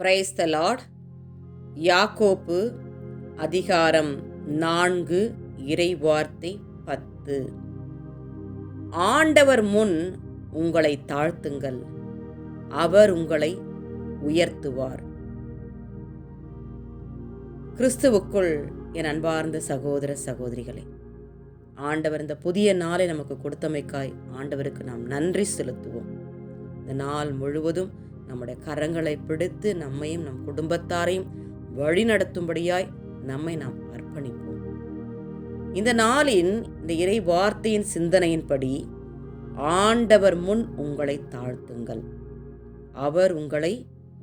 Praise the Lord. யாக்கோப்பு அதிகாரம் 4 இறைவார்த்தை 10. ஆண்டவர் முன் உங்களை தாழ்த்துங்கள், அவர் உங்களை உயர்த்துவார். கிறிஸ்துவுக்குள் என் அன்பார்ந்த சகோதர சகோதரிகளே, ஆண்டவர் இந்த புதிய நாளை நமக்கு கொடுத்தமைக்காய் ஆண்டவருக்கு நாம் நன்றி செலுத்துவோம். இந்த நாள் முழுவதும் நம்முடைய கரங்களை பிடித்து நம்மையும் நம் குடும்பத்தாரையும் வழிநடத்தும்படியாய் நம்மை நாம் அர்ப்பணிப்போம். இந்த நாளின் இந்த இறை வார்த்தையின் சிந்தனையின்படி, ஆண்டவர் முன் உங்களை தாழ்த்துங்கள், அவர் உங்களை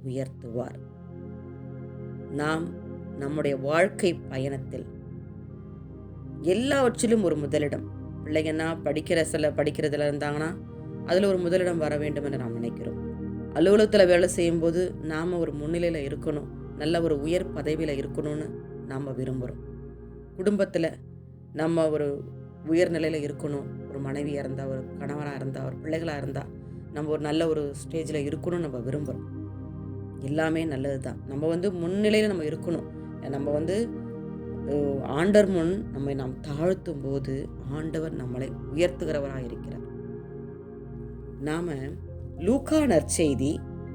உயர்த்துவார். நாம் நம்முடைய வாழ்க்கை பயணத்தில் எல்லாவற்றிலும் ஒரு முதலிடம், பிள்ளைங்கன்னா படிக்கிறதுல இருந்தாங்கன்னா அதில் ஒரு முதலிடம் வர வேண்டும் என்று நாம் நினைக்கிறோம். அலுவலகத்தில் வேலை செய்யும்போது நாம் ஒரு முன்னிலையில் இருக்கணும், நல்ல ஒரு உயர் பதவியில் இருக்கணும்னு நாம் விரும்புகிறோம். குடும்பத்தில் நம்ம ஒரு உயர்நிலையில் இருக்கணும், ஒரு மனைவியாக இருந்தால், ஒரு கணவராக இருந்தால், ஒரு பிள்ளைகளாக இருந்தால் நம்ம ஒரு நல்ல ஒரு ஸ்டேஜில் இருக்கணும்னு நம்ம விரும்புகிறோம். எல்லாமே நல்லது தான். நம்ம முன்னிலையில் நம்ம இருக்கணும். நம்ம ஆண்டவர் முன் நம்மை நாம் தாழ்த்தும் போது ஆண்டவர் நம்மளை உயர்த்துகிறவராக இருக்கிறார். நாம் லூக்கா நற்செய்தி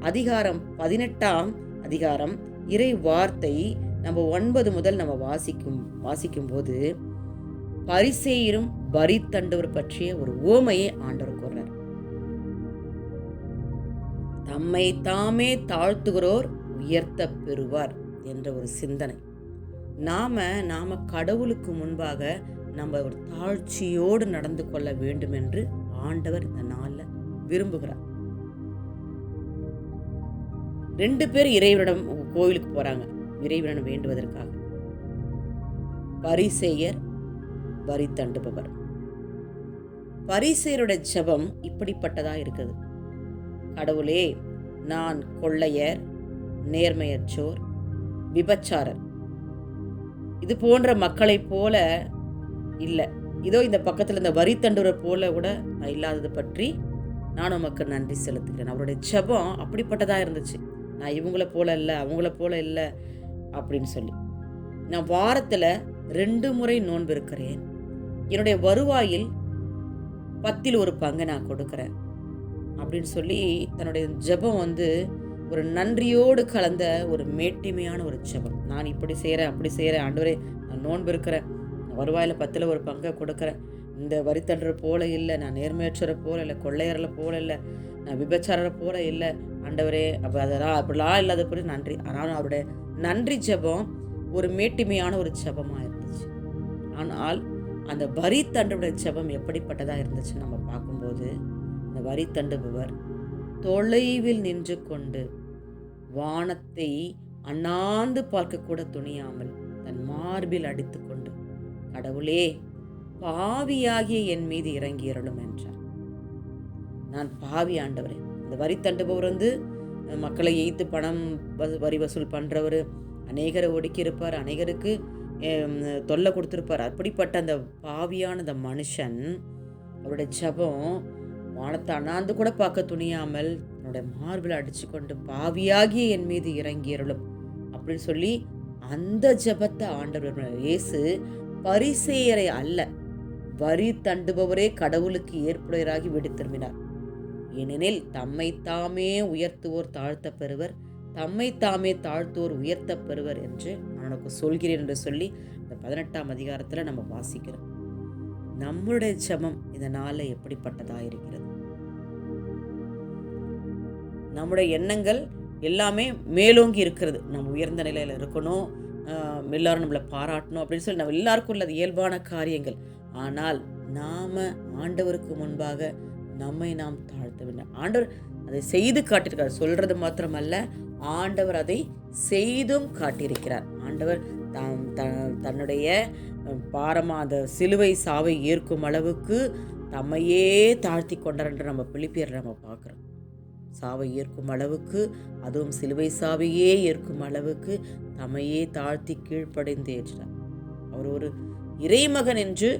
அதிகாரம் 18 அதிகாரம் இறை வார்த்தை நம்ம 9 முதல் நம்ம வாசிக்கும் போது பரிசேயரும் வரி தண்டவர் பற்றிய ஒரு உவமையை ஆண்டவர் கூறுறார். தம்மை தாமே தாழ்த்துகிறோர் உயர்த்த பெறுவார் என்ற ஒரு சிந்தனை. நாம கடவுளுக்கு முன்பாக நம்ம ஒரு தாழ்ச்சியோடு நடந்து கொள்ள வேண்டும் என்று ஆண்டவர் இந்த நாளில் விரும்புகிறார். 2 பேர் இறைவனிடம் கோவிலுக்கு போறாங்க, இறைவனிடம் வேண்டுவதற்காக. பரிசேயர், வரி தண்டுபவர். பரிசேயருடைய ஜெபம் இப்படிப்பட்டதா இருக்குது: கடவுளே, நான் கொள்ளையர், நேர்மையற்றோர், விபச்சாரர், இது போன்ற மக்களை போல இல்லை. இதோ இந்த பக்கத்தில் இந்த வரி தண்டுரை போல கூட நான் இல்லாதது பற்றி நான் உமக்கு நன்றி செலுத்துகிறேன். அவருடைய ஜெபம் அப்படிப்பட்டதா இருந்துச்சு. நான் இவங்கள போல இல்லை, அவங்கள போல இல்லை அப்படின்னு சொல்லி. நான் வாரத்தில் 2 முறை நோன்பு இருக்கிறேன். என்னுடைய வருவாயில் 10ல் 1 பங்கு நான் கொடுக்குறேன் அப்படின்னு சொல்லி தன்னுடைய ஜெபம் ஒரு நன்றியோடு கலந்த ஒரு மேட்டிமையான ஒரு ஜெபம். நான் இப்படி செய்கிறேன், அப்படி செய்கிறேன், ஆண்டவரே நான் நோன்பு இருக்கிறேன், வருவாயில் 10ல் 1 பங்கை கொடுக்குறேன், இந்த வரித்தண்டரை போல இல்லை, நான் நேர்மையற்றரை போல இல்லை, கொள்ளையரை போல இல்லை, நான் விபச்சாரரை போல இல்லை, ஆண்டவரே அதெல்லாம் அப்படிலாம் இல்லாத போய் நன்றி. ஆனால் அவருடைய நன்றி ஜெபம் ஒரு மேட்டிமையான ஒரு ஜெபமாக இருந்துச்சு. ஆனால் அந்த வரி தண்டுடைய ஜெபம் எப்படிப்பட்டதாக இருந்துச்சு நம்ம பார்க்கும்போது, இந்த வரி தண்டுபவர் தொலைவில் நின்று கொண்டு வானத்தை அண்ணாந்து பார்க்க கூட துணியாமல் தன் மார்பில் அடித்து கொண்டு, கடவுளே, பாவியாகிய என் மீது இறங்கி அருளும் என்றார். நான் பாவி ஆண்டவரே. இந்த வரி தண்டுபவர் மக்களை எய்த்து பணம் வரி வசூல் பண்ணுறவர், அநேகரை ஒடுக்கி இருப்பார், அநேகருக்கு தொல்லை கொடுத்துருப்பார். அப்படிப்பட்ட அந்த பாவியான அந்த மனுஷன் அவருடைய ஜெபம் வானத்தை அண்ணாந்து கூட பார்க்க துணியாமல் என்னுடைய மார்பில் அடிச்சு கொண்டு, பாவியாகிய என் மீது இறங்கி அருளும் அப்படின்னு சொல்லி அந்த ஜெபத்தை ஆண்டவர் இயேசு பரிசேயரை அல்ல, வரி தண்டுபவரே கடவுளுக்கு ஏற்புடையராகி விடு திரும்பினார். ஏனெனில் தம்மை தாமே உயர்த்துவோர் தாழ்த்த பெறுவர், தம்மை தாமே தாழ்த்துவோர் உயர்த்த பெறுவர் என்று நான் உனக்கு சொல்கிறேன் என்று சொல்லி இந்த 18 அதிகாரத்தில் நம்ம வாசிக்கிறோம். நம்முடைய ஜெபம் இந்த நாளில் எப்படிப்பட்டதாக இருக்கிறது? நம்முடைய எண்ணங்கள் எல்லாமே மேலோங்கி இருக்கிறது. நம்ம உயர்ந்த நிலையில் இருக்கணும், எல்லாரும் நம்மளை பாராட்டணும் அப்படின்னு சொல்லி நம்ம எல்லாருக்கும் உள்ளது இயல்பான காரியங்கள். ஆனால் நாம் ஆண்டவருக்கு முன்பாக நம்மை நாம் தாழ்த்த வேண்டும். ஆண்டவர் அதை செய்து காட்டியிருக்கிறார். சொல்றது மாத்திரமல்ல, ஆண்டவர் அதை செய்தும் காட்டியிருக்கிறார். ஆண்டவர் தன்னுடைய பாரமாத சிலுவை சாவை ஏற்கும் அளவுக்கு தம்மையே தாழ்த்தி கொண்டார் என்று நம்ம பிலிப்பியர் நம்ம பார்க்குறோம். சாவை ஏற்கும் அளவுக்கு, அதுவும் சிலுவை சாவையே ஏற்கும் அளவுக்கு தம்மையே தாழ்த்தி கீழ்ப்படைந்து ஏற்றார். அவர் ஒரு இறைமகன் என்று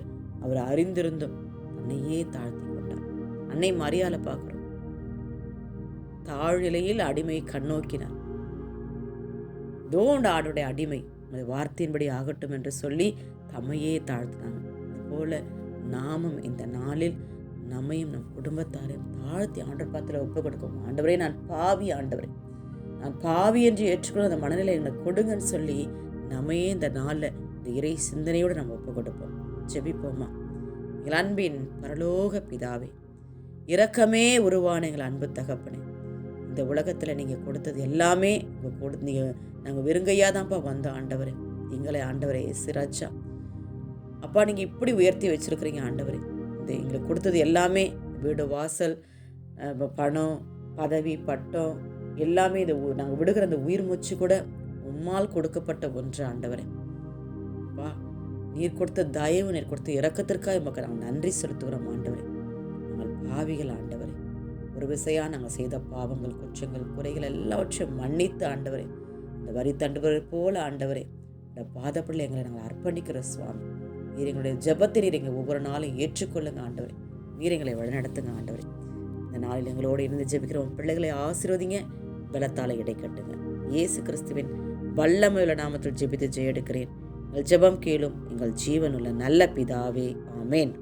அவர் அறிந்திருந்தும் தன்னையே தாழ்த்தி கொண்டார். அன்னை மரியாதை பார்க்குறோம். தாழ்நிலையில் அடிமை கண்ணோக்கினார். தோண்ட ஆடுடைய அடிமை உங்களுடைய வார்த்தையின்படி ஆகட்டும் என்று சொல்லி தம்மையே தாழ்த்தினாங்க. அதுபோல நாமும் இந்த நாளில் நம்மையும் நம் குடும்பத்தாரையும் தாழ்த்தி ஆண்டவர் பாத்திரம் ஒப்பு கொடுக்கும். ஆண்டவரே, நான் பாவி, ஆண்டவரே நான் பாவி என்று ஏற்றுக்கொள்ள அந்த மனநிலை எங்களை கொடுங்கன்னு சொல்லி நம்மையே இந்த நாளில் இந்த இறை சிந்தனையோடு நம்ம ஒப்பு கொடுப்போம். ஜெபிப்போமா. எங்கள் அன்பின் பரலோக பிதாவே, இரக்கமே உருவான எங்கள் அன்பு தகப்பனே, இந்த உலகத்தில் நீங்கள் கொடுத்தது எல்லாமே நீங்கள் நாங்கள் வெறுங்கையாக தான்ப்பா வந்தோம் ஆண்டவரே. எங்களை ஆண்டவரே சிராஜா அப்பா நீங்கள் இப்படி உயர்த்தி வச்சுருக்கிறீங்க ஆண்டவரே. இந்த எங்களுக்கு கொடுத்தது எல்லாமே வீடு வாசல் பணம் பதவி பட்டம் எல்லாமே இது நாங்கள் விடுகிற அந்த உயிர் மூச்சு கூட உம்மால் கொடுக்கப்பட்ட ஒன்று ஆண்டவரே. அப்பா நீர் கொடுத்த தயவு, நீர் கொடுத்த இரக்கத்திற்காக நமக்கு நாங்கள் நன்றி செலுத்துகிறோம் ஆண்டவரே. நாங்கள் பாவிகள் ஆண்டவரே. ஒரு விசையாக நாங்கள் செய்த பாவங்கள் குற்றங்கள் குறைகள் எல்லாவற்றையும் மன்னித்து ஆண்டவரே, இந்த வரி தண்டுவரை போல ஆண்டவரே இந்த பாதப்படில் எங்களை நாங்கள் அர்ப்பணிக்கிற சுவாமி. நீர் எங்களுடைய ஜெபத்தை நீர் எங்கள் ஒவ்வொரு நாளும் ஏற்றுக்கொள்ளுங்க ஆண்டவரே. நீர் எங்களை வழிநடத்துங்க ஆண்டவரே. இந்த நாளில் எங்களோடு இருந்து ஜெபிக்கிறோம் பிள்ளைகளை ஆசீர்வதிங்க, பலத்தால இடை கட்டுங்க. இயேசு கிறிஸ்துவின் வல்லமையுள்ள நாமத்தில் ஜெபித்து ஜெயெடுக்கிறேன். எங்கள் ஜெபம் கேளும் எங்கள் ஜீவனுள்ள நல்ல பிதாவே. ஆமேன்.